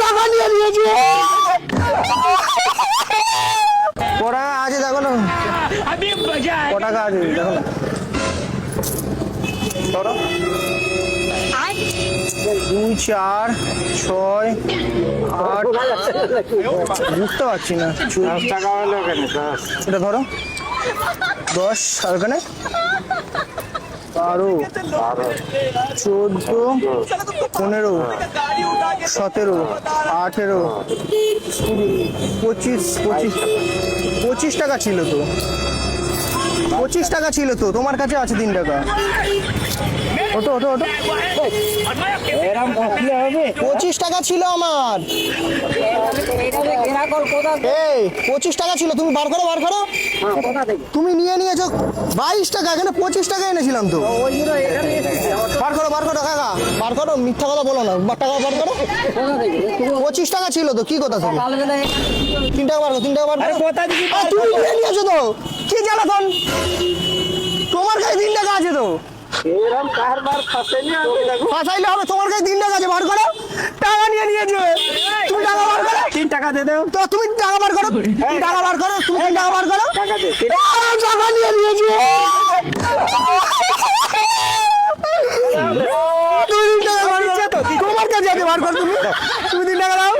টাকা নিয়ে নিয়েছে। কটা আছে দেখো না, ক টাকা আছে দেখো না। ধরো 2 4 6 8, বুঝতে পারছি না। 10 টাকা হলো কেন? এটা ধরো 10, আর ওখানে 12 14 15 17 18 20 25 টাকা ছিল তো, 25 টাকা ছিল তো, তোমার কাছে আছে 3 টাকা। ওটো ওটো ওটো, এরকম থাকলে হবে? 25 টাকা ছিল আমার। এই 25 টাকা ছিল, তুমি বার করো বার করো। তুমি নিয়ে নিয়েছো 22 টাকা, এখানে 25 টাকা এনেছিলাম তো। বার করো কাকা, বার করো, মিথ্যা কথা বলো না, টাকা বার করো। 25 টাকা ছিল তো, কি কথা থেকে 3 টাকা বার করো, 3 টাকা বার করো। তুমি নিয়ে নিয়েছো তো, কি জ্বালাতন, তোমার কাছে 3 টাকা আছে তো। এরকম কারবার ফাঁসেনি আমি দেখো। ফাঁসাইলে হবে, তোমার কাছে 3 টাকা আছে, বার করো। টাকা নিয়ে নিয়েছো, তুমি টাকা বার করো। 3 টাকা দে দাও। তো তুমি টাকা বার করো, তুমি টাকা বার করো, তুমি টাকা বার করো। টাকা দে। টাকা নিয়ে নিয়েছো, তুমি 3 টাকা বার করো। তোমার কাছে আছে, বার করো তুমি, তুমি 3 টাকা দাও।